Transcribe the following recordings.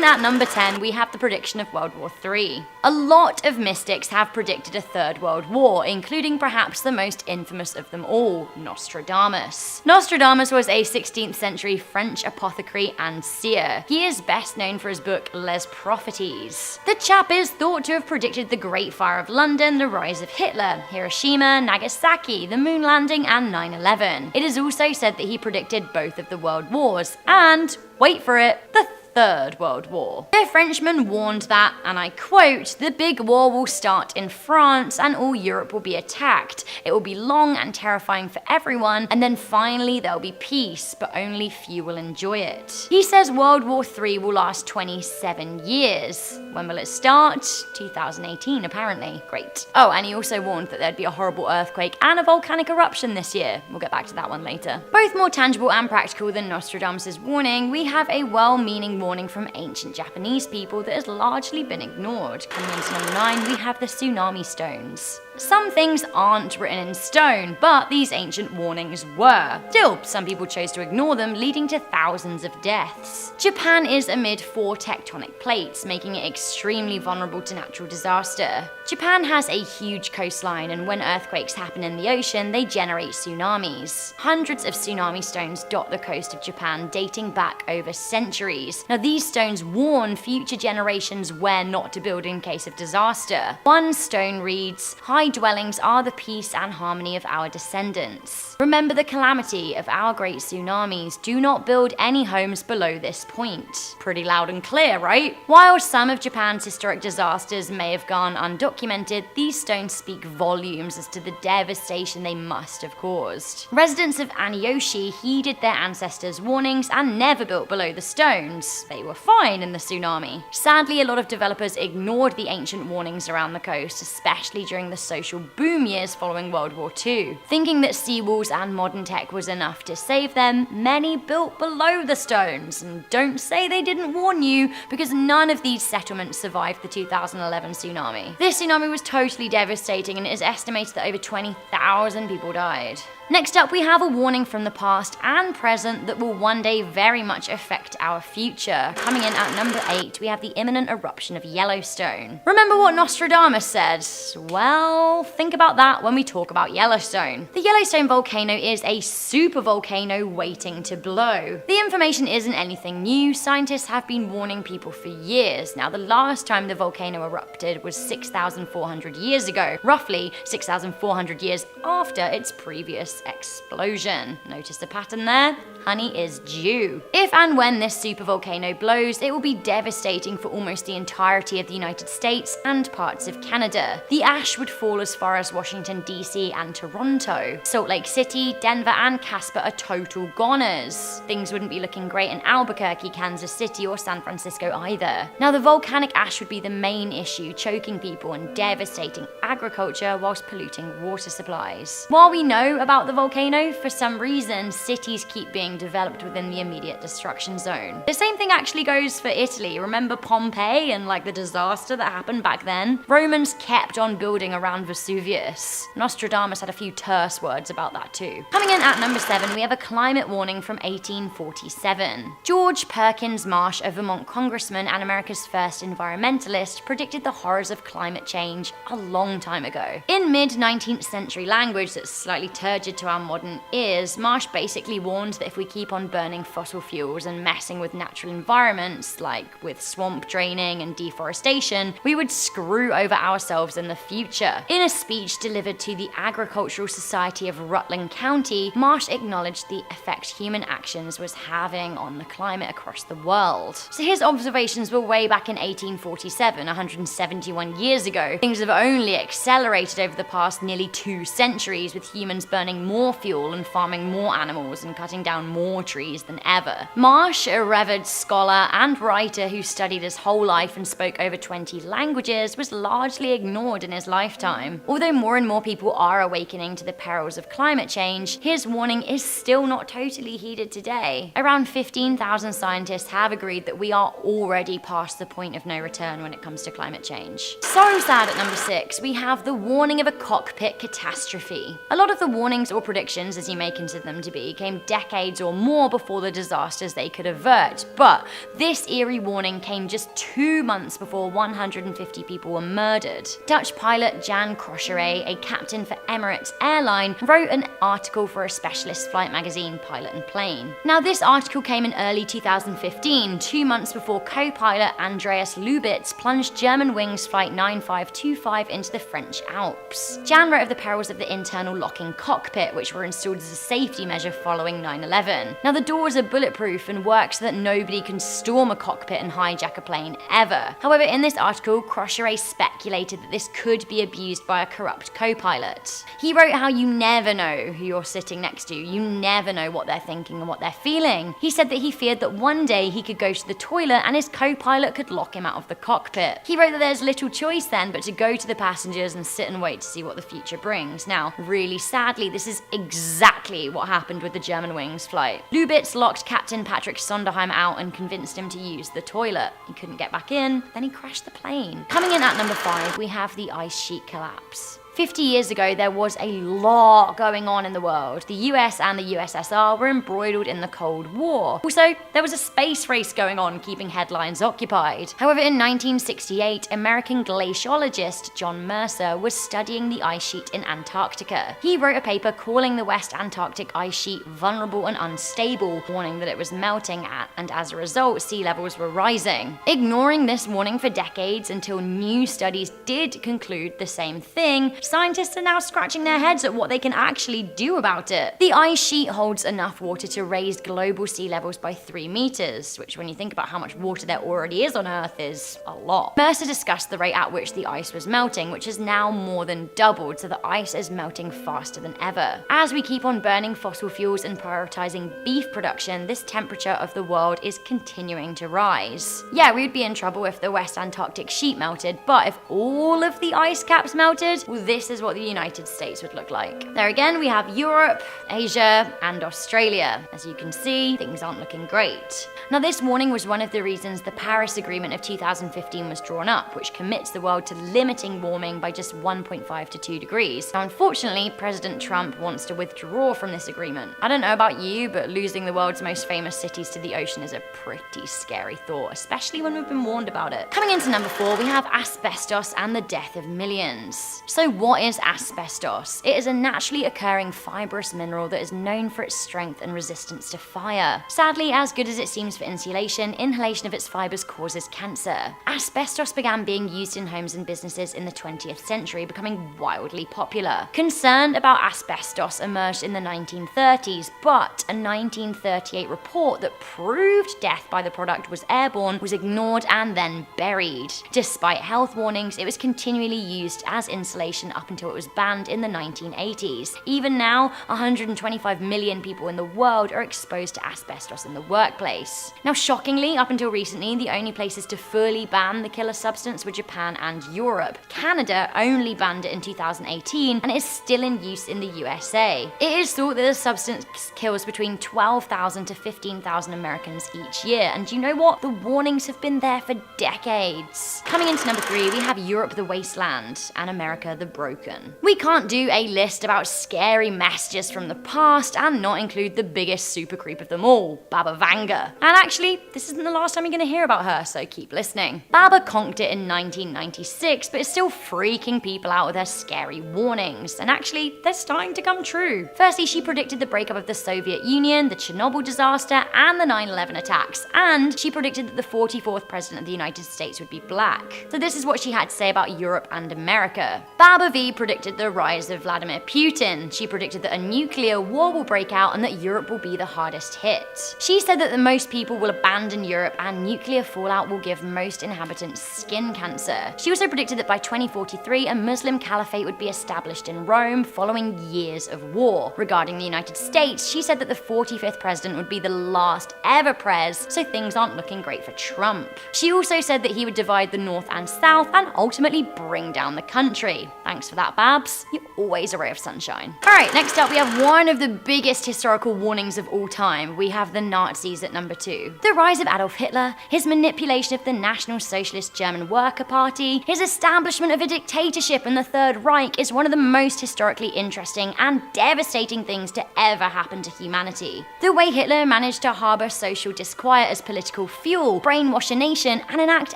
in at number 10, we have the prediction of World War III. A lot of mystics have predicted a third world war, including perhaps the most infamous of them all, Nostradamus. Nostradamus was a 16th century French apothecary and seer. He is best known for his book Les Prophéties. The chap is thought to have predicted the Great Fire of London, the rise of Hitler, Hiroshima, Nagasaki, the moon landing, and 9/11. It is also said that he predicted both of the world wars and, wait for it, the Third World War. The Frenchman warned that, and I quote, "The big war will start in France and all Europe will be attacked. It will be long and terrifying for everyone, and then finally there'll be peace, but only few will enjoy it." He says World War III will last 27 years. When will it start? 2018, apparently. Great. Oh, and he also warned that there'd be a horrible earthquake and a volcanic eruption this year. We'll get back to that one later. Both more tangible and practical than Nostradamus' warning, we have a well-meaning warning from ancient Japanese people that has largely been ignored. Coming into number 9, we have the tsunami stones. Some things aren't written in stone, but these ancient warnings were. Still, some people chose to ignore them, leading to thousands of deaths. Japan is amid 4 tectonic plates, making it extremely vulnerable to natural disaster. Japan has a huge coastline, and when earthquakes happen in the ocean, they generate tsunamis. Hundreds of tsunami stones dot the coast of Japan, dating back over centuries. Now, these stones warn future generations where not to build in case of disaster. One stone reads, "High dwellings are the peace and harmony of our descendants. Remember the calamity of our great tsunamis. Do not build any homes below this point." Pretty loud and clear, right? While some of Japan's historic disasters may have gone undocumented, these stones speak volumes as to the devastation they must have caused. Residents of Aniyoshi heeded their ancestors' warnings and never built below the stones. They were fine in the tsunami. Sadly, a lot of developers ignored the ancient warnings around the coast, especially during the social boom years following World War II. Thinking that seawalls and modern tech was enough to save them, many built below the stones. And don't say they didn't warn you, because none of these settlements survived the 2011 tsunami. This tsunami was totally devastating, and it is estimated that over 20,000 people died. Next up, we have a warning from the past and present that will one day very much affect our future. Coming in at number 8, we have the imminent eruption of Yellowstone. Remember what Nostradamus said? Well, think about that when we talk about Yellowstone. The Yellowstone volcano is a supervolcano waiting to blow. The information isn't anything new. Scientists have been warning people for years. Now, the last time the volcano erupted was 6,400 years ago, roughly 6,400 years after its previous explosion. Notice the pattern there? Honey is due. If and when this supervolcano blows, it will be devastating for almost the entirety of the United States and parts of Canada. The ash would fall as far as Washington, D.C. and Toronto. Salt Lake City, Denver, and Casper are total goners. Things wouldn't be looking great in Albuquerque, Kansas City, or San Francisco either. Now, the volcanic ash would be the main issue, choking people and devastating agriculture whilst polluting water supplies. While we know about the volcano, for some reason, cities keep being developed within the immediate destruction zone. The same thing actually goes for Italy. Remember Pompeii and the disaster that happened back then? Romans kept on building around Vesuvius. Nostradamus had a few terse words about that too. Coming in at number 7, we have a climate warning from 1847. George Perkins Marsh, a Vermont congressman and America's first environmentalist, predicted the horrors of climate change a long time ago. In mid-19th century language that's slightly turgid to our modern ears, Marsh basically warned that if we keep on burning fossil fuels and messing with natural environments, like with swamp draining and deforestation, we would screw over ourselves in the future. In a speech delivered to the Agricultural Society of Rutland County, Marsh acknowledged the effect human actions was having on the climate across the world. So his observations were way back in 1847, 171 years ago. Things have only accelerated over the past nearly 2 centuries, with humans burning more fuel and farming more animals and cutting down more trees than ever. Marsh, a revered scholar and writer who studied his whole life and spoke over 20 languages, was largely ignored in his lifetime. Although more and more people are awakening to the perils of climate change, his warning is still not totally heeded today. Around 15,000 scientists have agreed that we are already past the point of no return when it comes to climate change. So sad at number 6, we have the warning of a cockpit catastrophe. A lot of the warnings warnings, or predictions as you may consider them to be, came decades or more before the disasters they could avert, but this eerie warning came just 2 months before 150 people were murdered. Dutch pilot Jan Crocheret, a captain for Emirates Airline, wrote an article for a specialist flight magazine, Pilot and Plane. Now, this article came in early 2015, 2 months before co-pilot Andreas Lubitz plunged Germanwings Flight 9525 into the French Alps. Jan wrote of the perils of the internal locking cockpit, which were installed as a safety measure following 9/11. Now, the doors are bulletproof and work so that nobody can storm a cockpit and hijack a plane ever. However, in this article, Crocheret speculated that this could be abused by a corrupt co-pilot. He wrote how you never know who you're sitting next to, you never know what they're thinking and what they're feeling. He said that he feared that one day he could go to the toilet and his co-pilot could lock him out of the cockpit. He wrote that there's little choice then but to go to the passengers and sit and wait to see what the future brings. Now, really sadly, this is exactly what happened with the Germanwings flight. Lubitz locked Captain Patrick Sonderheim out and convinced him to use the toilet. He couldn't get back in, then he crashed the plane. Coming in at number 5, we have the ice sheet collapse. 50 years ago, there was a lot going on in the world. The US and the USSR were embroiled in the Cold War. Also, there was a space race going on, keeping headlines occupied. However, in 1968, American glaciologist John Mercer was studying the ice sheet in Antarctica. He wrote a paper calling the West Antarctic ice sheet vulnerable and unstable, warning that it was melting and as a result, sea levels were rising. Ignoring this warning for decades until new studies did conclude the same thing, scientists are now scratching their heads at what they can actually do about it. The ice sheet holds enough water to raise global sea levels by 3 meters, which when you think about how much water there already is on Earth is a lot. Mercer discussed the rate at which the ice was melting, which has now more than doubled, so the ice is melting faster than ever. As we keep on burning fossil fuels and prioritizing beef production, this temperature of the world is continuing to rise. Yeah, we would be in trouble if the West Antarctic sheet melted, but if all of the ice caps melted, well, this is what the United States would look like. There again, we have Europe, Asia, and Australia. As you can see, things aren't looking great. Now, this warning was one of the reasons the Paris Agreement of 2015 was drawn up, which commits the world to limiting warming by just 1.5 to 2 degrees. Now, unfortunately, President Trump wants to withdraw from this agreement. I don't know about you, but losing the world's most famous cities to the ocean is a pretty scary thought, especially when we've been warned about it. Coming into number 4, we have asbestos and the death of millions. So what is asbestos? It is a naturally occurring fibrous mineral that is known for its strength and resistance to fire. Sadly, as good as it seems for insulation, inhalation of its fibers causes cancer. Asbestos began being used in homes and businesses in the 20th century, becoming wildly popular. Concern about asbestos emerged in the 1930s, but a 1938 report that proved death by the product was airborne was ignored and then buried. Despite health warnings, it was continually used as insulation up until it was banned in the 1980s. Even now, 125 million people in the world are exposed to asbestos in the workplace. Now, shockingly, up until recently, the only places to fully ban the killer substance were Japan and Europe. Canada only banned it in 2018 and is still in use in the USA. It is thought that the substance kills between 12,000 to 15,000 Americans each year, and you know what? The warnings have been there for decades. Coming into number 3, we have Europe the wasteland and America the broken. We can't do a list about scary messages from the past and not include the biggest super creep of them all, Baba Vanga. And actually, this isn't the last time you're going to hear about her, so keep listening. Baba conked it in 1996, but is still freaking people out with her scary warnings, and actually, they're starting to come true. Firstly, she predicted the breakup of the Soviet Union, the Chernobyl disaster, and the 9/11 attacks, and she predicted that the 44th president of the United States would be black. So this is what she had to say about Europe and America. Baba V predicted the rise of Vladimir Putin. She predicted that a nuclear war will break out and that Europe will be the hardest hit. She said that the most people will abandon Europe and nuclear fallout will give most inhabitants skin cancer. She also predicted that by 2043, a Muslim caliphate would be established in Rome following years of war. Regarding the United States, she said that the 45th president would be the last ever prez, so things aren't looking great for Trump. She also said that he would divide the North and South and ultimately bring down the country. Thanks Thanks for that, Babs. You're always a ray of sunshine. Alright, next up we have one of the biggest historical warnings of all time. We have the Nazis at number 2. The rise of Adolf Hitler, his manipulation of the National Socialist German Worker Party, his establishment of a dictatorship in the Third Reich is one of the most historically interesting and devastating things to ever happen to humanity. The way Hitler managed to harbour social disquiet as political fuel, brainwash a nation, and enact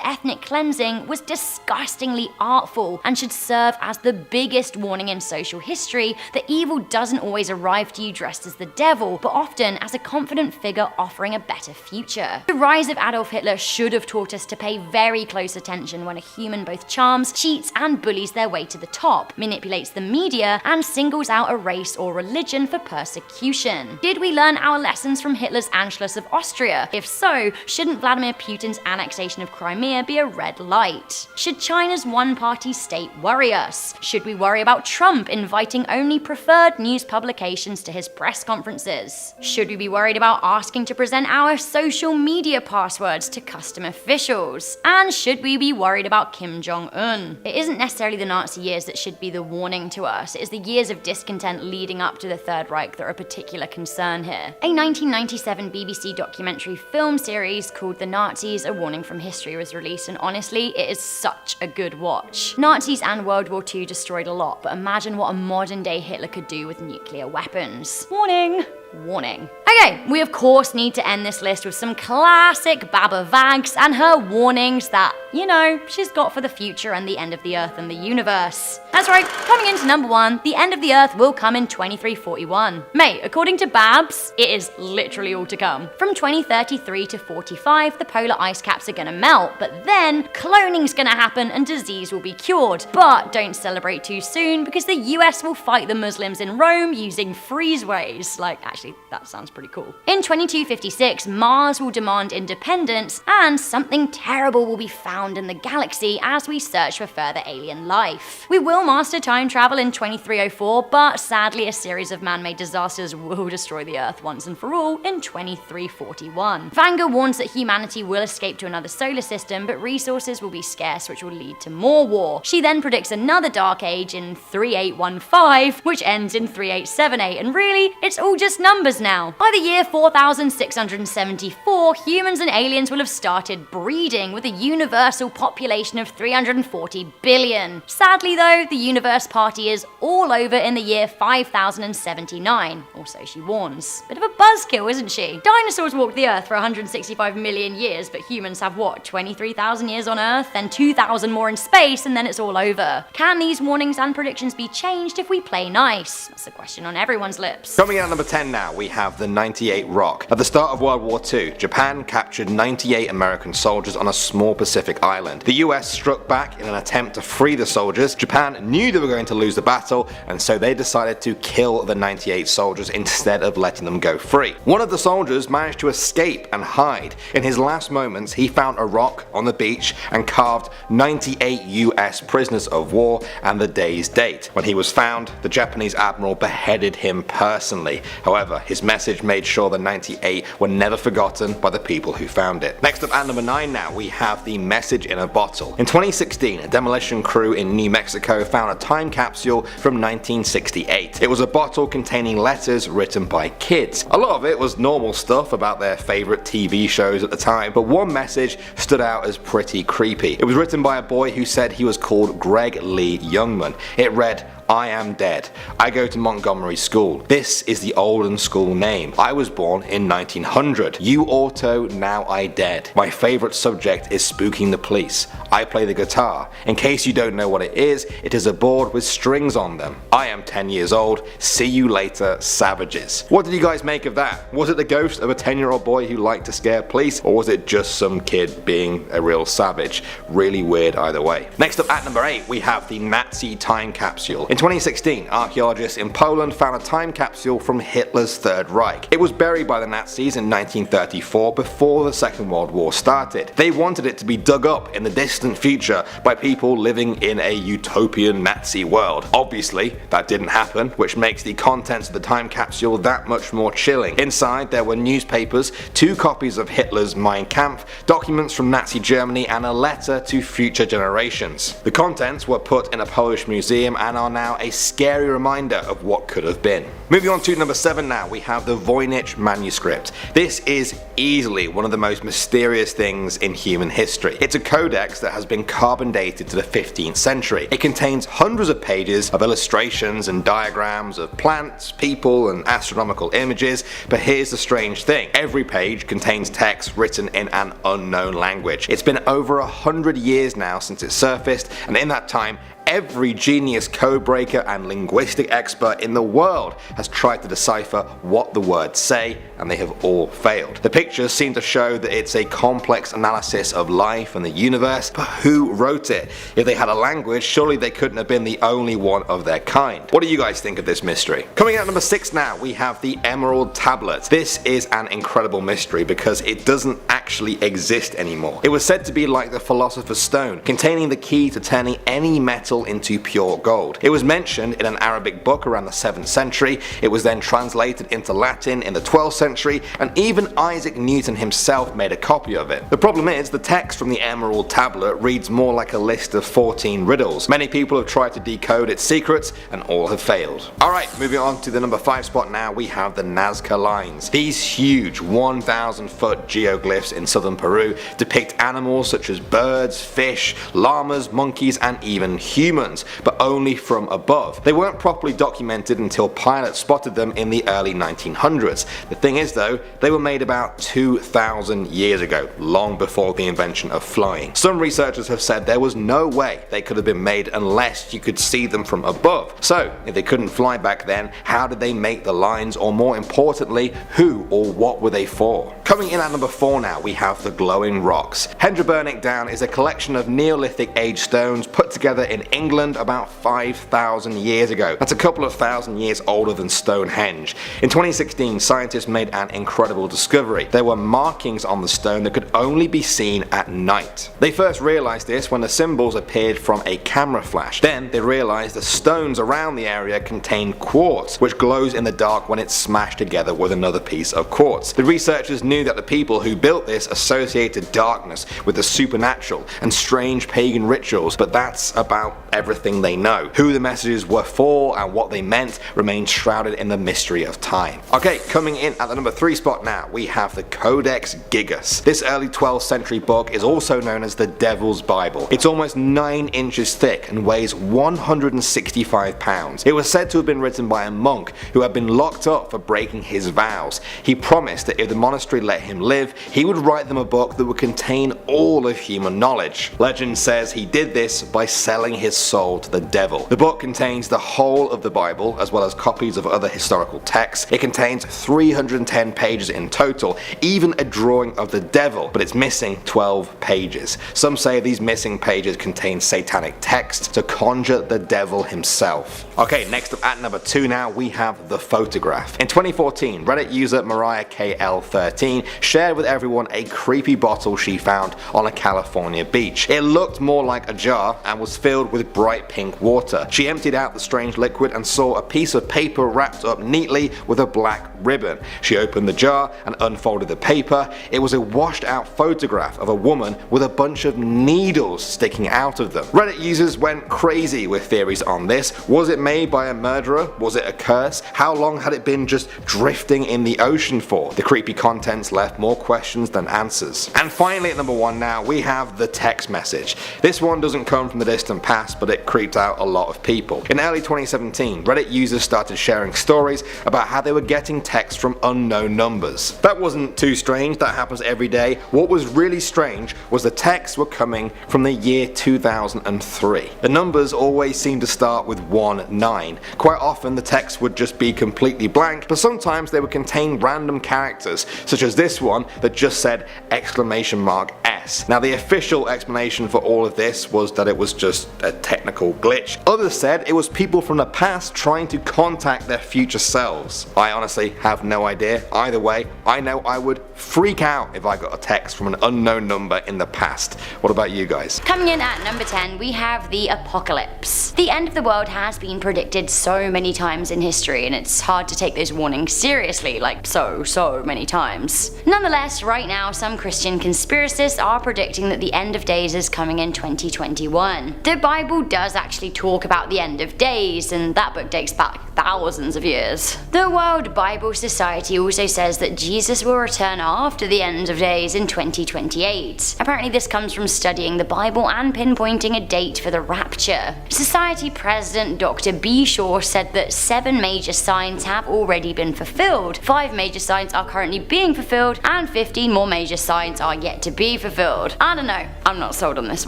ethnic cleansing was disgustingly artful and should serve as the biggest warning in social history that evil doesn't always arrive to you dressed as the devil, but often as a confident figure offering a better future. The rise of Adolf Hitler should have taught us to pay very close attention when a human both charms, cheats, and bullies their way to the top, manipulates the media, and singles out a race or religion for persecution. Did we learn our lessons from Hitler's Anschluss of Austria? If so, shouldn't Vladimir Putin's annexation of Crimea be a red light? Should China's one-party state worry us? Should we worry about Trump inviting only preferred news publications to his press conferences? Should we be worried about asking to present our social media passwords to custom officials? And should we be worried about Kim Jong-un? It isn't necessarily the Nazi years that should be the warning to us, it is the years of discontent leading up to the Third Reich that are a particular concern here. A 1997 BBC documentary film series called The Nazis: A Warning from History was released, and honestly, it is such a good watch. Nazis and World War II destroyed a lot, but imagine what a modern day Hitler could do with nuclear weapons. Warning! Warning. Okay, we of course need to end this list with some classic Baba Vangs and her warnings that, you know, she's got for the future and the end of the Earth and the universe. That's right, coming into number 1, the end of the Earth will come in 2341. Mate, according to Babs, it is literally all to come. From 2033 to 45, the polar ice caps are gonna melt, but then cloning's gonna happen and disease will be cured. But don't celebrate too soon because the US will fight the Muslims in Rome using freezeways. Like, actually, that sounds pretty cool. In 2256, Mars will demand independence, and something terrible will be found in the galaxy as we search for further alien life. We will master time travel in 2304, but sadly a series of man-made disasters will destroy the Earth once and for all in 2341. Vanga warns that humanity will escape to another solar system, but resources will be scarce, which will lead to more war. She then predicts another dark age in 3815, which ends in 3878, and really, it's all just numbers now. By the year 4674, humans and aliens will have started breeding with a universal population of 340 billion. Sadly though, the universe party is all over in the year 5079, or so she warns. Bit of a buzzkill, isn't she? Dinosaurs walked the Earth for 165 million years, but humans have what, 23,000 years on Earth, then 2,000 more in space, and then it's all over. Can these warnings and predictions be changed if we play nice? That's the question on everyone's lips. Coming in at number 10 now, we have the 98 Rock. At the start of World War II, Japan captured 98 American soldiers on a small Pacific island. The US struck back in an attempt to free the soldiers. Japan knew they were going to lose the battle, and so they decided to kill the 98 soldiers instead of letting them go free. One of the soldiers managed to escape and hide. In his last moments, he found a rock on the beach and carved 98 US prisoners of war and the day's date. When he was found, the Japanese admiral beheaded him personally. However, his message made sure the 98 were never forgotten by the people who found it. Next up at number 9 now, we have the message in a bottle. In 2016, a demolition crew in New Mexico found a time capsule from 1968. It was a bottle containing letters written by kids. A lot of it was normal stuff about their favourite TV shows at the time, but one message stood out as pretty creepy. It was written by a boy who said he was called Greg Lee Youngman. It read, "I am dead. I go to Montgomery School. This is the olden school name. I was born in 1900. You auto, now I dead. My favourite subject is spooking the police. I play the guitar. In case you don't know what it is a board with strings on them. I am 10 years old. See you later, savages." What did you guys make of that? Was it the ghost of a 10-year-old boy who liked to scare police, or was it just some kid being a real savage? Really weird either way. Next up at number 8, we have the Nazi time capsule. In 2016, archaeologists in Poland found a time capsule from Hitler's Third Reich. It was buried by the Nazis in 1934 before the Second World War started. They wanted it to be dug up in the distant future by people living in a utopian Nazi world. Obviously, that didn't happen, which makes the contents of the time capsule that much more chilling. Inside there were newspapers, 2 copies of Hitler's Mein Kampf, documents from Nazi Germany, and a letter to future generations. The contents were put in a Polish museum and are now a scary reminder of what could have been. Moving on to number 7 now, we have the Voynich manuscript. This is easily one of the most mysterious things in human history. It's a codex that has been carbon dated to the 15th century. It contains hundreds of pages of illustrations and diagrams of plants, people, and astronomical images, but here's the strange thing. Every page contains text written in an unknown language. It's been over 100 years now since it surfaced, and in that time, every genius codebreaker and linguistic expert in the world has tried to decipher what the words say, and they have all failed. The pictures seem to show that it's a complex analysis of life and the universe, but who wrote it? If they had a language, surely they couldn't have been the only one of their kind. What do you guys think of this mystery? Coming out at number 6 now, we have the Emerald Tablet. This is an incredible mystery because it doesn't actually exist anymore. It was said to be like the Philosopher's Stone, containing the key to turning any metal into pure gold. It was mentioned in an Arabic book around the 7th century, it was then translated into Latin in the 12th century, and even Isaac Newton himself made a copy of it. The problem is, the text from the Emerald Tablet reads more like a list of 14 riddles. Many people have tried to decode its secrets, and all have failed. Alright, moving on to the number 5 spot now, we have the Nazca lines. These huge 1,000-foot geoglyphs in southern Peru depict animals such as birds, fish, llamas, monkeys, and even humans, but only from above. They weren't properly documented until pilots spotted them in the early 1900s. The thing is though, they were made about 2,000 years ago, long before the invention of flying. Some researchers have said there was no way they could have been made unless you could see them from above. So, if they couldn't fly back then, how did they make the lines, or more importantly, who or what were they for? Coming in at number 4 now, we have the glowing rocks. Hendra Down is a collection of Neolithic age stones put together in England about 5,000 years ago. That's a couple of thousand years older than Stonehenge. In 2016, scientists made an incredible discovery. There were markings on the stone that could only be seen at night. They first realized this when the symbols appeared from a camera flash. Then they realized the stones around the area contained quartz, which glows in the dark when it's smashed together with another piece of quartz. The researchers knew that the people who built this associated darkness with the supernatural and strange pagan rituals, but that's about everything they know. Who the messages were for and what they meant remains shrouded in the mystery of time. Okay, coming in at the number 3 spot now, we have the Codex Gigas. This early 12th century book is also known as the Devil's Bible. It's almost 9 inches thick and weighs 165 pounds. It was said to have been written by a monk who had been locked up for breaking his vows. He promised that if the monastery let him live, he would write them a book that would contain all of human knowledge. Legend says he did this by selling his soul to the devil. The book contains the whole of the Bible, as well as copies of other historical texts. It contains 310 pages in total, even a drawing of the devil, but it's missing 12 pages. Some say these missing pages contain satanic texts to conjure the devil himself. Okay, next up at number 2 now, we have the photograph. In 2014, Reddit user Mariah KL13 shared with everyone a creepy bottle she found on a California beach. It looked more like a jar and was filled with bright pink water. She emptied out the strange liquid and saw a piece of paper wrapped up neatly with a black ribbon. She opened the jar and unfolded the paper. It was a washed out photograph of a woman with a bunch of needles sticking out of them. Reddit users went crazy with theories on this. Was it made by a murderer? Was it a curse? How long had it been just drifting in the ocean for? The creepy contents left more questions than answers. And finally at number 1 now, we have the text message. This one doesn't come from the distant past, but it creeped out a lot of people. In early 2017, Reddit users started sharing stories about how they were getting text from unknown numbers. That wasn't too strange, that happens every day. What was really strange was the texts were coming from the year 2003. The numbers always seemed to start with 19. Quite often the text would just be completely blank, but sometimes they would contain random characters, such as this one that just said exclamation mark S. Now the official explanation for all of this was that it was just a technical glitch. Others said it was people from the past trying to contact their future selves. I honestly have no idea. Either way, I know I would freak out if I got a text from an unknown number in the past. What about you guys? Coming in at number 10, we have the apocalypse. The end of the world has been predicted so many times in history, and it's hard to take those warnings seriously, like so many times. Nonetheless, right now, some Christian conspiracists are predicting that the end of days is coming in 2021. The Bible does actually talk about the end of days, and that book dates back thousands of years. The World Bible Society also says that Jesus will return after the end of days in 2028. Apparently this comes from studying the Bible and pinpointing a date for the rapture. Society President Dr. B. Shaw said that 7 major signs have already been fulfilled, 5 major signs are currently being fulfilled, and 15 more major signs are yet to be fulfilled. I don't know, I'm not sold on this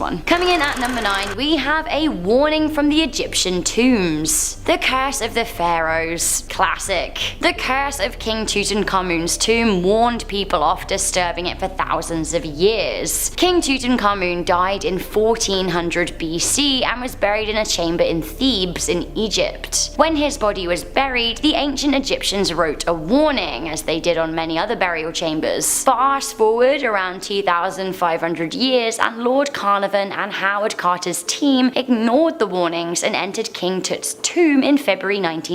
one. Coming in at number 9, we have a warning from the Egyptian tombs. The Curse of the Pharaohs. Classic. The curse of King Tutankhamun's tomb warned people off disturbing it for thousands of years. King Tutankhamun died in 1400 BC and was buried in a chamber in Thebes in Egypt. When his body was buried, the ancient Egyptians wrote a warning, as they did on many other burial chambers. Fast forward around 2,500 years, and Lord Carnarvon and Howard Carter's team ignored the warnings and entered King Tut's tomb in February 1923.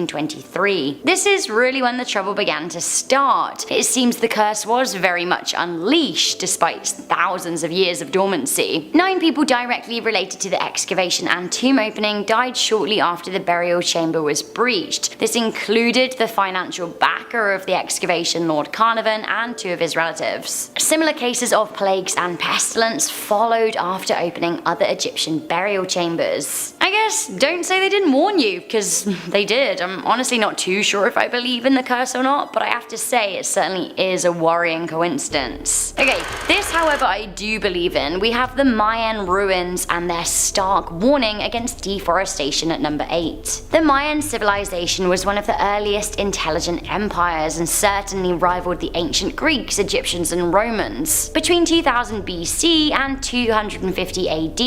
This is really when the trouble began to start. It seems the curse was very much unleashed despite thousands of years of dormancy. 9 people directly related to the excavation and tomb opening died shortly after the burial chamber was breached. This included the financial backer of the excavation, Lord Carnarvon, and 2 of his relatives. Similar cases of plagues and pestilence followed after opening other Egyptian burial chambers. I guess don't say they didn't warn you, because they did. I'm honestly not too sure if I believe in the curse or not, but I have to say it certainly is a worrying coincidence. Okay, this however I do believe in. We have the Mayan ruins and their stark warning against deforestation at number 8. The Mayan civilization was one of the earliest intelligent empires and certainly rivaled the ancient Greeks, Egyptians, and Romans. Between 2000 BC and 250 AD,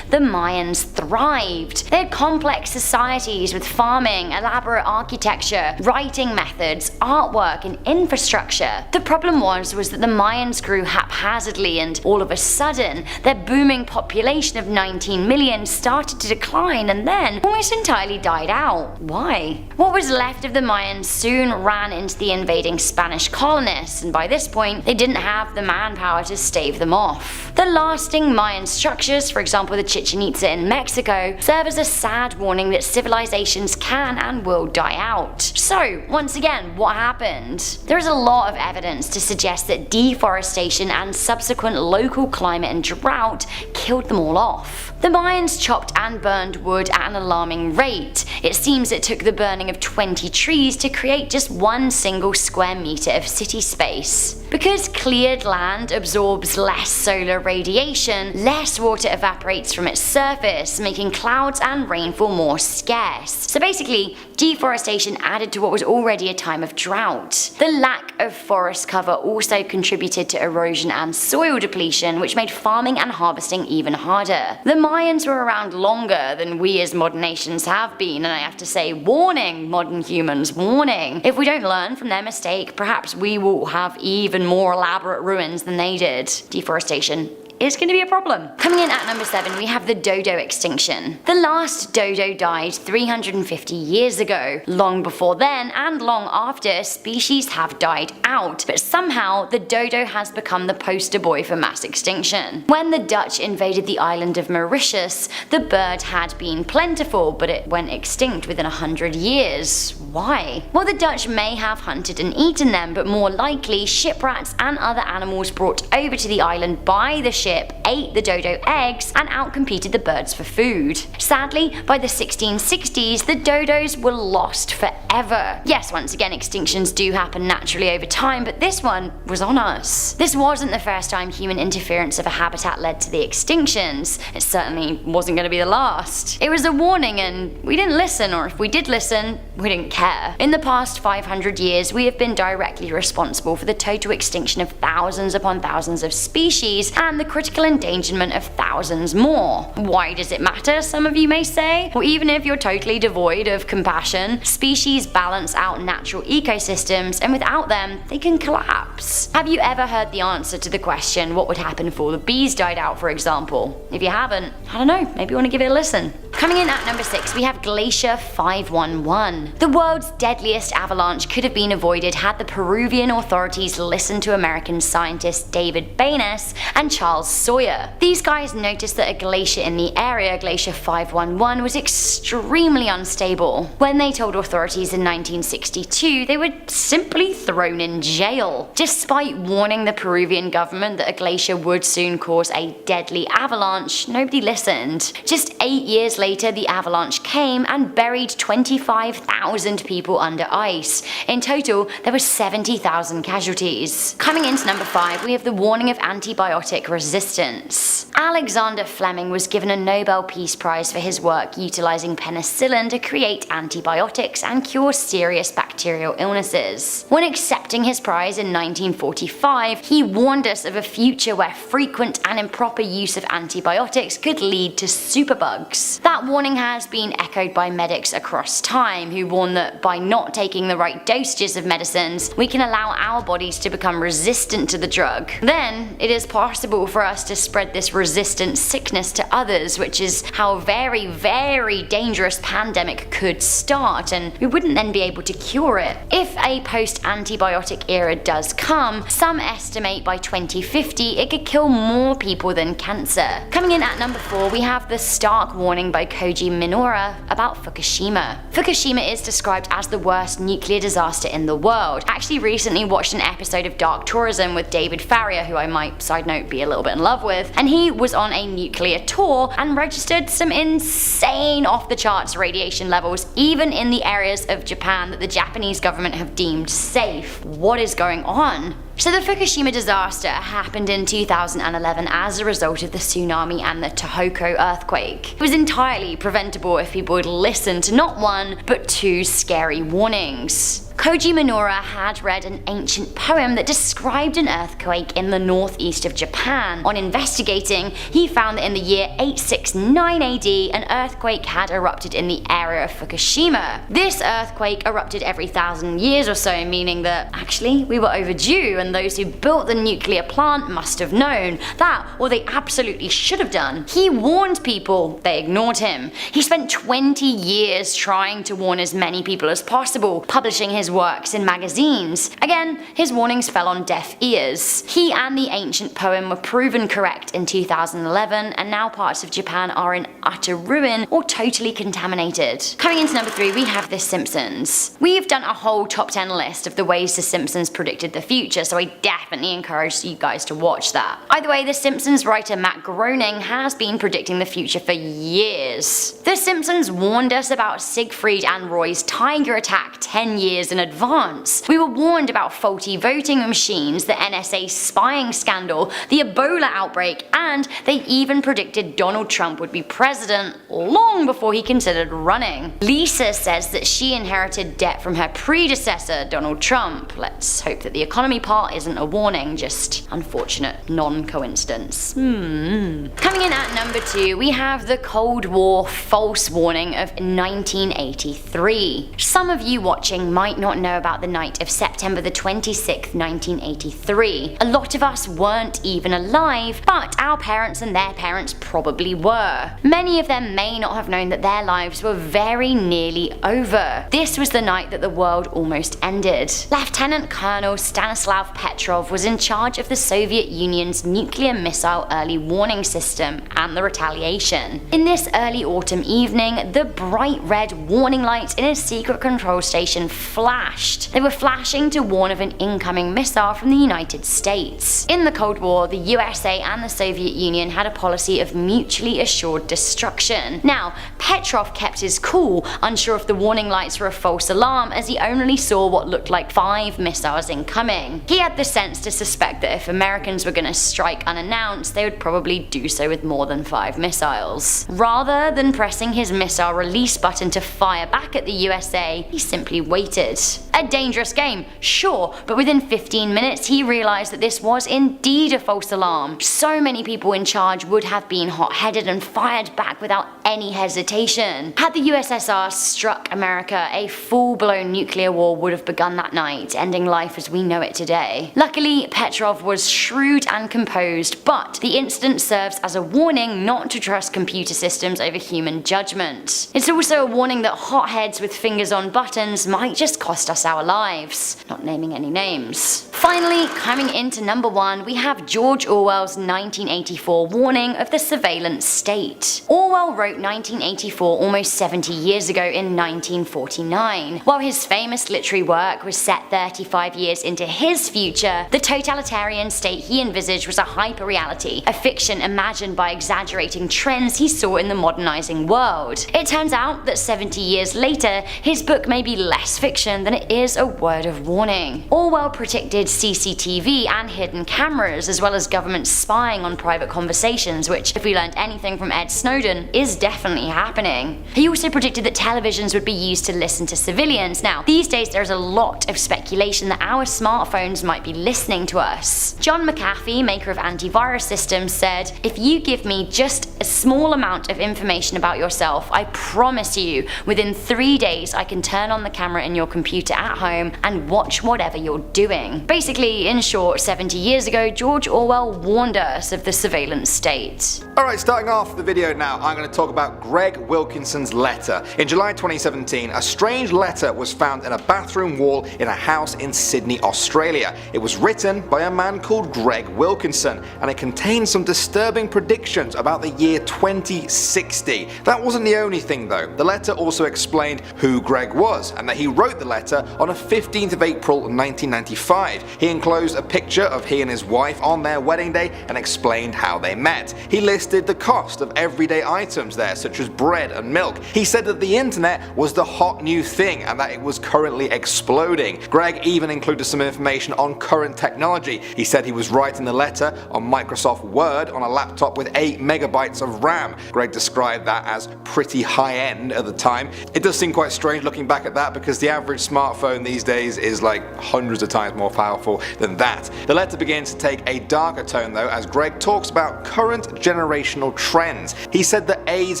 the Mayans thrived. They had complex societies with farming, elaborate architecture, writing methods, artwork, and infrastructure. The problem was that the Mayans grew haphazardly, and all of a sudden, their booming population of 19 million started to decline and then almost entirely died out. Why? What was left of the Mayans soon ran into the invading Spanish colonists, and by this point, they didn't have the manpower to stave them off. The lasting Mayan structures, for example the Chichen Itza in Mexico, serve as a sad warning that civilizations can and will die out. So, once again, what happened? There is a lot of evidence to suggest that deforestation and subsequent local climate and drought killed them all off. The Mayans chopped and burned wood at an alarming rate. It seems it took the burning of 20 trees to create just 1 single square meter of city space. Because cleared land absorbs less solar radiation, less water evaporates from its surface, making clouds and rainfall more scarce. So basically, deforestation added to what was already a time of drought. The lack of forest cover also contributed to erosion and soil depletion, which made farming and harvesting even harder. The Mayans were around longer than we as modern nations have been, and I have to say, warning, modern humans, warning. If we don't learn from their mistake, perhaps we will have even more elaborate ruins than they did. Deforestation is going to be a problem. Coming in at number 7, we have the dodo extinction. The last dodo died 350 years ago. Long before then and long after, species have died out, but somehow the dodo has become the poster boy for mass extinction. When the Dutch invaded the island of Mauritius, the bird had been plentiful, but it went extinct within 100 years. Why? Well, the Dutch may have hunted and eaten them, but more likely ship rats and other animals brought over to the island by the ship ate the dodo eggs and outcompeted the birds for food. Sadly, by the 1660s, the dodos were lost forever. ever. Yes, once again, extinctions do happen naturally over time, but this one was on us. This wasn't the first time human interference of a habitat led to the extinctions. It certainly wasn't going to be the last. It was a warning and we didn't listen, or if we did listen, we didn't care. In the past 500 years, we have been directly responsible for the total extinction of thousands upon thousands of species and the critical endangerment of thousands more. Why does it matter, some of you may say? Well, even if you're totally devoid of compassion, species balance out natural ecosystems, and without them, they can collapse. Have you ever heard the answer to the question, what would happen if all the bees died out, for example? If you haven't, I don't know, maybe you want to give it a listen. Coming in at number 6, we have Glacier 511. The world's deadliest avalanche could have been avoided had the Peruvian authorities listened to American scientists David Baynes and Charles Sawyer. These guys noticed that a glacier in the area, Glacier 511, was extremely unstable. When they told authorities in 1962, they were simply thrown in jail. Despite warning the Peruvian government that a glacier would soon cause a deadly avalanche, nobody listened. Just 8 years later, the avalanche came and buried 25,000 people under ice. In total, there were 70,000 casualties. Coming into number 5, we have the warning of antibiotic resistance. Alexander Fleming was given a Nobel Peace Prize for his work utilizing penicillin to create antibiotics and cure serious bacterial illnesses. When accepting his prize in 1945, he warned us of a future where frequent and improper use of antibiotics could lead to superbugs. That warning has been echoed by medics across time, who warn that by not taking the right dosages of medicines, we can allow our bodies to become resistant to the drug. Then, it is possible for us to spread this resistant sickness to others, which is how a very, very dangerous pandemic could start, and we wouldn't then be able to cure it. If a post-antibiotic era does come, some estimate by 2050 it could kill more people than cancer. Coming in at number 4, we have the stark warning by Koji Minoura about Fukushima. Fukushima is described as the worst nuclear disaster in the world. I actually recently watched an episode of Dark Tourism with David Farrier, who I might, side note, be a little bit in love with, and he was on a nuclear tour and registered some insane off-the-charts radiation levels, even in the areas of Japan that the Japanese government have deemed safe. What is going on? So the Fukushima disaster happened in 2011 as a result of the tsunami and the Tohoku earthquake. It was entirely preventable if people would listen to not one, but 2 scary warnings. Koji Minoura had read an ancient poem that described an earthquake in the northeast of Japan. On investigating, he found that in the year 869 AD, an earthquake had erupted in the area of Fukushima. This earthquake erupted every 1,000 years or so, meaning that actually we were overdue, and those who built the nuclear plant must have known that, or they absolutely should have done. He warned people, they ignored him. He spent 20 years trying to warn as many people as possible, publishing his works in magazines. Again, his warnings fell on deaf ears. He and the ancient poem were proven correct in 2011, and now parts of Japan are in utter ruin or totally contaminated. Coming into number 3, we have The Simpsons. We've done a whole top 10 list of the ways The Simpsons predicted the future, so I definitely encourage you guys to watch that. Either way, The Simpsons writer Matt Groening has been predicting the future for years. The Simpsons warned us about Siegfried and Roy's tiger attack 10 years in advance. We were warned about faulty voting machines, the NSA spying scandal, the Ebola outbreak, and they even predicted Donald Trump would be president long before he considered running. Lisa says that she inherited debt from her predecessor, Donald Trump. Let's hope that the economy part isn't a warning, just unfortunate non-coincidence. Coming in at number 2, we have the Cold War false warning of 1983. Some of you watching might not know about the night of September the 26th, 1983. A lot of us weren't even alive, but our parents and their parents probably were. Many of them may not have known that their lives were very nearly over. This was the night that the world almost ended. Lieutenant Colonel Stanislav Petrov was in charge of the Soviet Union's nuclear missile early warning system and the retaliation. In this early autumn evening, the bright red warning lights in a secret control station flashed flashed. They were flashing to warn of an incoming missile from the United States. In the Cold War, the USA and the Soviet Union had a policy of mutually assured destruction. Now, Petrov kept his cool, unsure if the warning lights were a false alarm, as he only saw what looked like 5 missiles incoming. He had the sense to suspect that if Americans were going to strike unannounced, they would probably do so with more than 5 missiles. Rather than pressing his missile release button to fire back at the USA, he simply waited. A dangerous game, sure, but within 15 minutes he realized that this was indeed a false alarm. So many people in charge would have been hot-headed and fired back without any hesitation. Had the USSR struck America, a full-blown nuclear war would have begun that night, ending life as we know it today. Luckily, Petrov was shrewd and composed, but the incident serves as a warning not to trust computer systems over human judgment. It's also a warning that hotheads with fingers on buttons might just cost us our lives. Not naming any names. Finally, coming into number 1, we have George Orwell's 1984 warning of the surveillance state. Orwell wrote 1984 almost 70 years ago in 1949. While his famous literary work was set 35 years into his future, the totalitarian state he envisaged was a hyper-reality, a fiction imagined by exaggerating trends he saw in the modernizing world. It turns out that 70 years later, his book may be less fiction than it is a word of warning. Orwell predicted CCTV and hidden cameras, as well as government spying on private conversations, which, if we learned anything from Ed Snowden, is definitely happening. He also predicted that televisions would be used to listen to civilians. Now, these days there's a lot of speculation that our smartphones might be listening to us. John McAfee, maker of antivirus systems, said, "If you give me just a small amount of information about yourself, I promise you, within 3 days I can turn on the camera in your computer at home and watch whatever you're doing." Basically, in short, 70 years ago, George Orwell warned us of the surveillance state. Alright, starting off the video now, I'm going to talk about Greg Wilkinson's letter. In July 2017, a strange letter was found in a bathroom wall in a house in Sydney, Australia. It was written by a man called Greg Wilkinson, and it contained some disturbing predictions about the year 2060. That wasn't the only thing though. The letter also explained who Greg was, and that he wrote the letter on the 15th of April 1995. He enclosed a picture of he and his wife on their wedding day and explained how they met. He listed the cost of everyday items there, such as bread and milk. He said that the internet was the hot new thing and that it was currently exploding. Greg even included some information on current technology. He said he was writing the letter on Microsoft Word on a laptop with 8 megabytes of RAM. Greg described that as pretty high end at the time. It does seem quite strange looking back at that, because the average smartphone these days is like hundreds of times more powerful than that. The letter begins to take a darker tone though, as Greg talks about current generational trends. He said that AIDS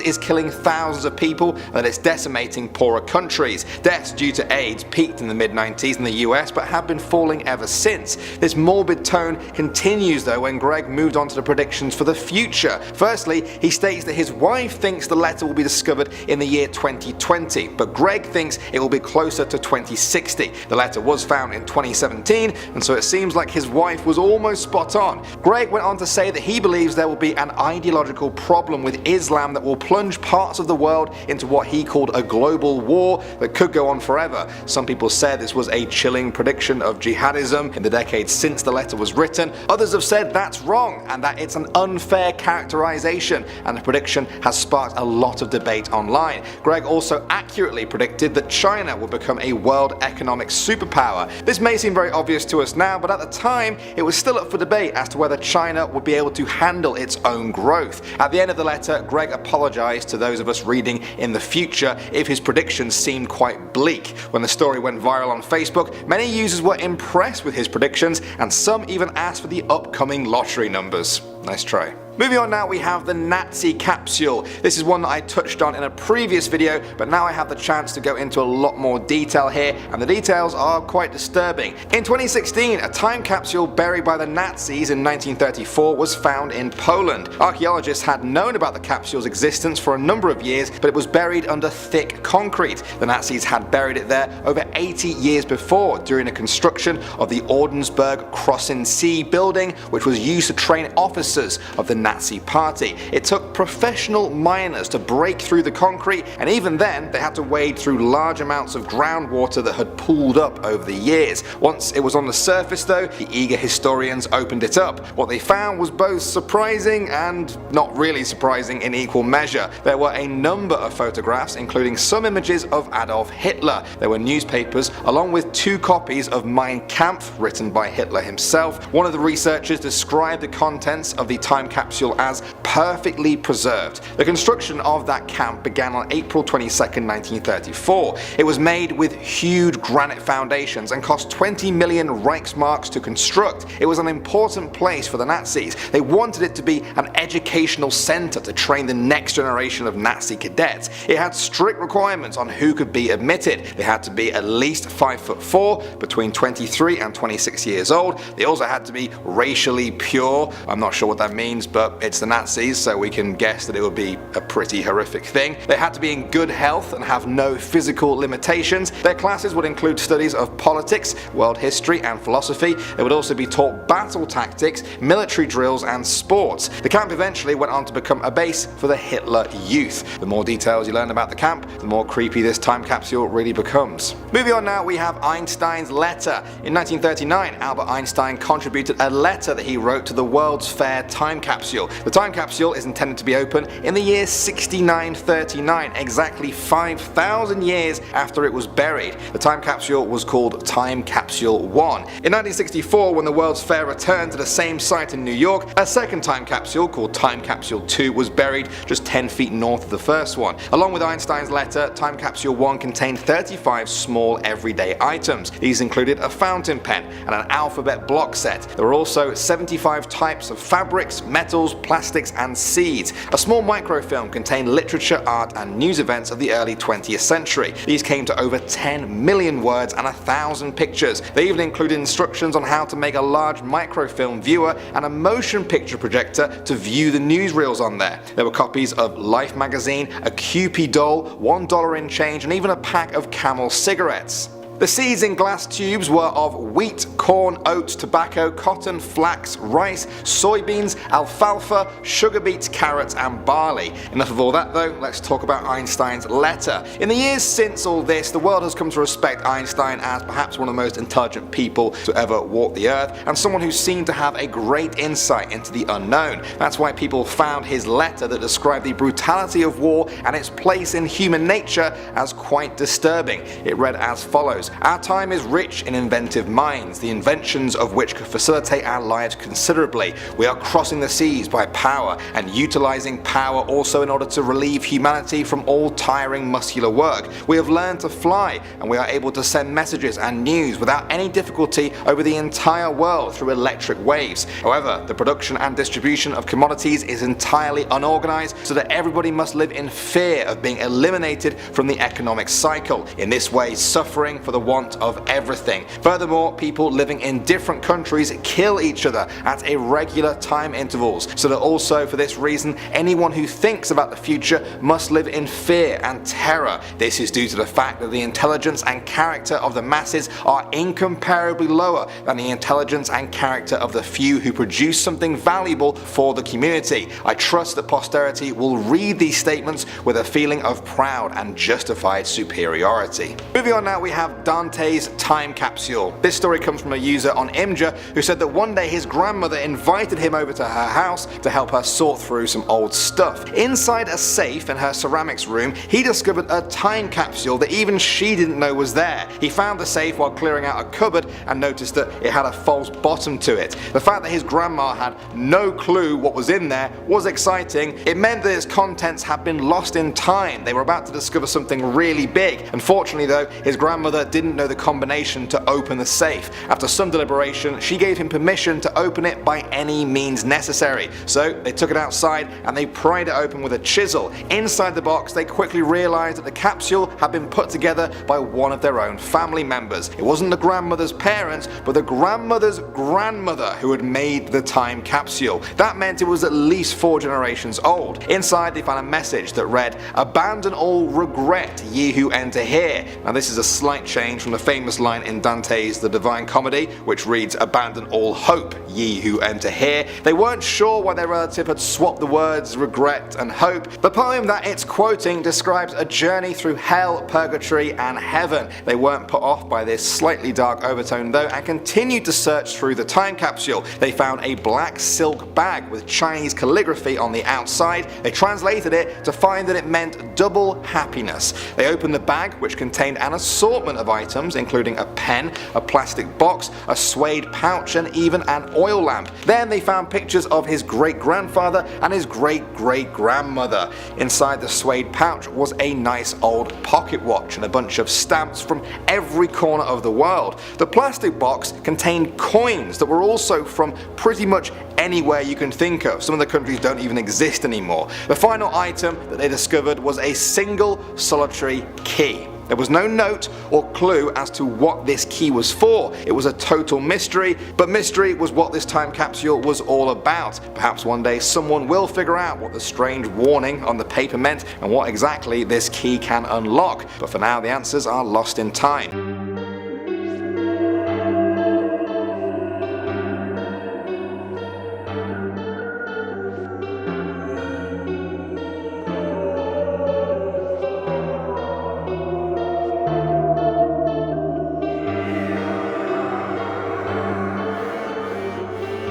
is killing thousands of people and that it's decimating poorer countries. Deaths due to AIDS peaked in the mid-90s in the US but have been falling ever since. This morbid tone continues though when Greg moved on to the predictions for the future. Firstly, he states that his wife thinks the letter will be discovered in the year 2020, but Greg thinks it will be closer to 2060. The letter was found in 2017, and so it seems like his wife was almost spot on. Greg went on to say that he believes there will be an ideological problem with Islam that will plunge parts of the world into what he called a global war that could go on forever. Some people said this was a chilling prediction of jihadism in the decades since the letter was written. Others have said that's wrong and that it's an unfair characterization, and the prediction has sparked a lot of debate online. Greg also accurately predicted that China would become a world economic superpower. This may seem very obvious to us now, but at the time it was still up for debate as to whether China would be able to handle its own growth. At the end of the letter, Greg apologized to those of us reading in the future if his predictions seemed quite bleak. When the story went viral on Facebook, many users were impressed with his predictions, and some even asked for the upcoming lottery numbers. Nice try. Moving on now, we have the Nazi capsule. This is one that I touched on in a previous video, but now I have the chance to go into a lot more detail here, and the details are quite disturbing. In 2016, a time capsule buried by the Nazis in 1934 was found in Poland. Archaeologists had known about the capsule's existence for a number of years, but it was buried under thick concrete. The Nazis had buried it there over 80 years before, during the construction of the Ordensburg Crossen See building, which was used to train officers of the Nazi Party. It took professional miners to break through the concrete, and even then they had to wade through large amounts of groundwater that had pooled up over the years. Once it was on the surface though, the eager historians opened it up. What they found was both surprising and not really surprising in equal measure. There were a number of photographs, including some images of Adolf Hitler. There were newspapers, along with 2 copies of Mein Kampf written by Hitler himself. One of the researchers described the contents of the time capsule as perfectly preserved. The construction of that camp began on April 22nd, 1934. It was made with huge granite foundations and cost 20 million Reichsmarks to construct. It was an important place for the Nazis. They wanted it to be an educational center to train the next generation of Nazi cadets. It had strict requirements on who could be admitted. They had to be at least 5'4", between 23 and 26 years old. They also had to be racially pure. I'm not sure what that means, but it's the Nazis, so we can guess that it would be a pretty horrific thing. They had to be in good health and have no physical limitations. Their classes would include studies of politics, world history and philosophy. They would also be taught battle tactics, military drills and sports. The camp eventually went on to become a base for the Hitler Youth. The more details you learn about the camp, the more creepy this time capsule really becomes. Moving on now, we have Einstein's letter. In 1939, Albert Einstein contributed a letter that he wrote to the World's Fair time capsule. The time capsule is intended to be open in the year 6939, exactly 5,000 years after it was buried. The time capsule was called Time Capsule 1. In 1964, when the World's Fair returned to the same site in New York, a second time capsule called Time Capsule 2 was buried just 10 feet north of the first one. Along with Einstein's letter, Time Capsule 1 contained 35 small everyday items. These included a fountain pen and an alphabet block set. There were also 75 types of fabrics, metals, plastics and seeds. A small microfilm contained literature, art and news events of the early 20th century. These came to over 10 million words and 1,000 pictures. They even included instructions on how to make a large microfilm viewer and a motion picture projector to view the newsreels on there. There were copies of Life magazine, a Kewpie doll, $1 in change and even a pack of Camel cigarettes. The seeds in glass tubes were of wheat, corn, oats, tobacco, cotton, flax, rice, soybeans, alfalfa, sugar beets, carrots and barley. Enough of all that though, let's talk about Einstein's letter. In the years since all this, the world has come to respect Einstein as perhaps one of the most intelligent people to ever walk the earth, and someone who seemed to have a great insight into the unknown. That's why people found his letter that described the brutality of war and its place in human nature as quite disturbing. It read as follows: "Our time is rich in inventive minds, the inventions of which could facilitate our lives considerably. We are crossing the seas by power and utilizing power also in order to relieve humanity from all tiring muscular work. We have learned to fly and we are able to send messages and news without any difficulty over the entire world through electric waves. However, the production and distribution of commodities is entirely unorganized, so that everybody must live in fear of being eliminated from the economic cycle. In this way, suffering for the want of everything. Furthermore, people living in different countries kill each other at irregular time intervals, so that also for this reason anyone who thinks about the future must live in fear and terror. This is due to the fact that the intelligence and character of the masses are incomparably lower than the intelligence and character of the few who produce something valuable for the community. I trust that posterity will read these statements with a feeling of proud and justified superiority." Moving on now, we have Dante's time capsule. This story comes from a user on Imgur who said that one day his grandmother invited him over to her house to help her sort through some old stuff. Inside a safe in her ceramics room, he discovered a time capsule that even she didn't know was there. He found the safe while clearing out a cupboard and noticed that it had a false bottom to it. The fact that his grandma had no clue what was in there was exciting. It meant that its contents had been lost in time. They were about to discover something really big. Unfortunately though, his grandmother didn't know the combination to open the safe. After some deliberation, she gave him permission to open it by any means necessary. So they took it outside and they pried it open with a chisel. Inside the box, they quickly realized that the capsule had been put together by one of their own family members. It wasn't the grandmother's parents, but the grandmother's grandmother who had made the time capsule. That meant it was at least 4 generations old. Inside they found a message that read, "Abandon all regret, ye who enter here." Now this is a slight change exchange from the famous line in Dante's The Divine Comedy, which reads, "Abandon all hope, ye who enter here." They weren't sure why their relative had swapped the words regret and hope. The poem that it's quoting describes a journey through hell, purgatory, and heaven. They weren't put off by this slightly dark overtone though, and continued to search through the time capsule. They found a black silk bag with Chinese calligraphy on the outside. They translated it to find that it meant double happiness. They opened the bag, which contained an assortment of items, including a pen, a plastic box, a suede pouch, and even an oil lamp. Then they found pictures of his great-grandfather and his great-great-grandmother. Inside the suede pouch was a nice old pocket watch and a bunch of stamps from every corner of the world. The plastic box contained coins that were also from pretty much anywhere you can think of. Some of the countries don't even exist anymore. The final item that they discovered was a single solitary key. There was no note or clue as to what this key was for. It was a total mystery, but mystery was what this time capsule was all about. Perhaps one day someone will figure out what the strange warning on the paper meant and what exactly this key can unlock, but for now the answers are lost in time.